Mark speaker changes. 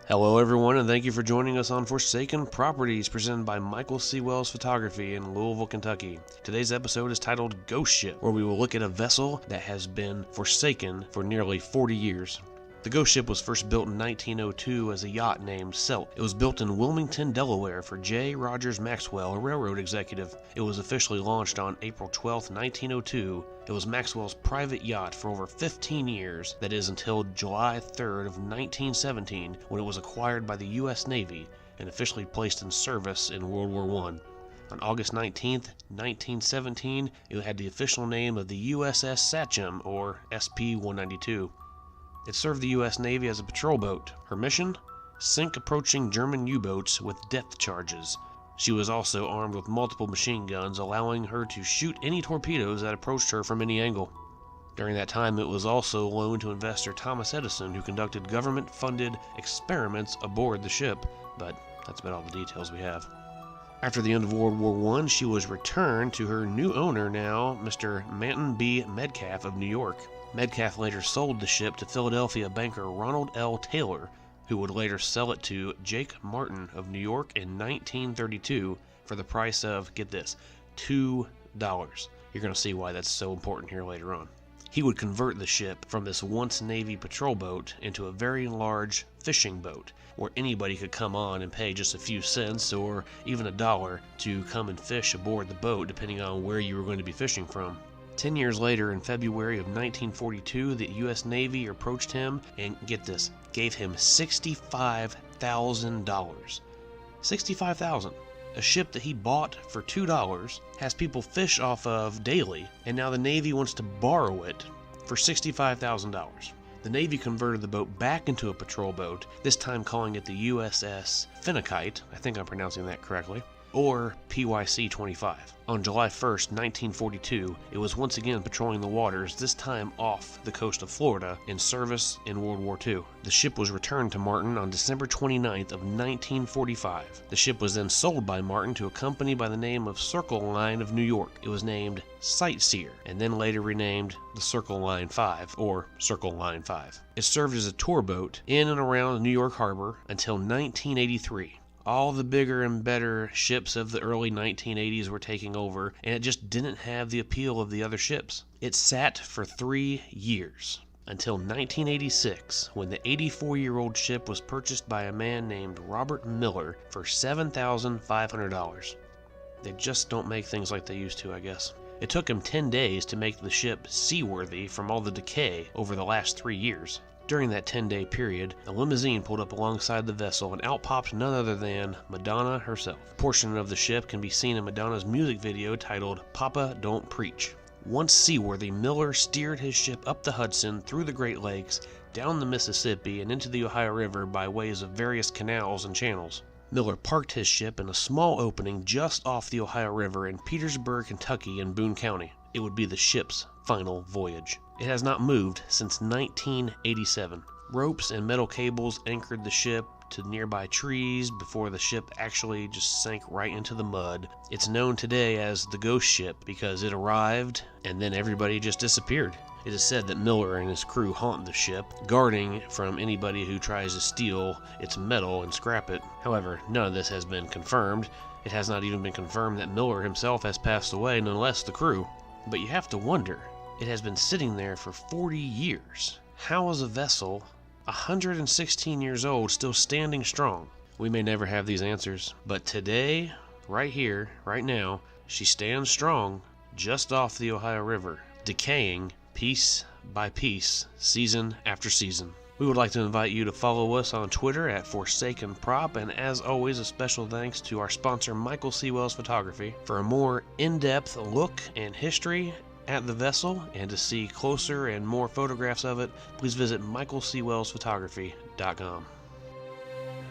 Speaker 1: Hello everyone, and thank you for joining us on Forsaken Properties, presented by Michael C. Wells Photography in Louisville, Kentucky. Today's episode is titled Ghost Ship, where we will look at a vessel that has been forsaken for nearly 40 years. The Ghost Ship was first built in 1902 as a yacht named Silk. It was built in Wilmington, Delaware for J. Rogers Maxwell, a railroad executive. It was officially launched on April 12, 1902. It was Maxwell's private yacht for over 15 years, that is until July 3rd of 1917, when it was acquired by the U.S. Navy and officially placed in service in World War I. On August 19, 1917, it had the official name of the USS Sachem, or SP-192. It served the U.S. Navy as a patrol boat. Her mission? Sink approaching German U-boats with depth charges. She was also armed with multiple machine guns, allowing her to shoot any torpedoes that approached her from any angle. During that time, it was also loaned to investor Thomas Edison, who conducted government-funded experiments aboard the ship, but that's about all the details we have. After the end of World War I, she was returned to her new owner now, Mr. Manton B. Metcalf of New York. Metcalf later sold the ship to Philadelphia banker Ronald L. Taylor, who would later sell it to Jake Martin of New York in 1932 for the price of, get this, $2. You're going to see why that's so important here later on. He would convert the ship from this once Navy patrol boat into a very large fishing boat, where anybody could come on and pay just a few cents or even $1 to come and fish aboard the boat, depending on where you were going to be fishing from. 10 years later, in February of 1942, the U.S. Navy approached him and, get this, gave him $65,000. $65,000. A ship that he bought for $2, has people fish off of daily, and now the Navy wants to borrow it for $65,000. The Navy converted the boat back into a patrol boat, this time calling it the USS Finnegate, I think I'm pronouncing that correctly, or PYC-25. On July 1st, 1942, it was once again patrolling the waters, this time off the coast of Florida, in service in World War II. The ship was returned to Martin on December 29th of 1945. The ship was then sold by Martin to a company by the name of Circle Line of New York. It was named Sightseer, and then later renamed the Circle Line 5, or Circle Line 5. It served as a tour boat in and around New York Harbor until 1983. All the bigger and better ships of the early 1980s were taking over, and it just didn't have the appeal of the other ships. It sat for 3 years, until 1986, when the 84-year-old ship was purchased by a man named Robert Miller for $7,500. They just don't make things like they used to, I guess. It took him 10 days to make the ship seaworthy from all the decay over the last 3 years. During that 10-day period, a limousine pulled up alongside the vessel, and out popped none other than Madonna herself. A portion of the ship can be seen in Madonna's music video titled Papa Don't Preach. Once seaworthy, Miller steered his ship up the Hudson, through the Great Lakes, down the Mississippi, and into the Ohio River by ways of various canals and channels. Miller parked his ship in a small opening just off the Ohio River in Petersburg, Kentucky in Boone County. It would be the ship's final voyage. It has not moved since 1987. Ropes and metal cables anchored the ship to nearby trees before the ship actually just sank right into the mud. It's known today as the Ghost Ship because it arrived and then everybody just disappeared. It is said that Miller and his crew haunt the ship, guarding from anybody who tries to steal its metal and scrap it. However, none of this has been confirmed. It has not even been confirmed that Miller himself has passed away, none less the crew. But you have to wonder, it has been sitting there for 40 years. How is a vessel 116 years old still standing strong? We may never have these answers, but today, right here, right now, she stands strong just off the Ohio River, decaying piece by piece, season after season. We would like to invite you to follow us on Twitter at Forsaken Prop, and as always, a special thanks to our sponsor Michael C. Wells Photography. For a more in-depth look and history at the vessel, and to see closer and more photographs of it, please visit michaelcwellsphotography.com.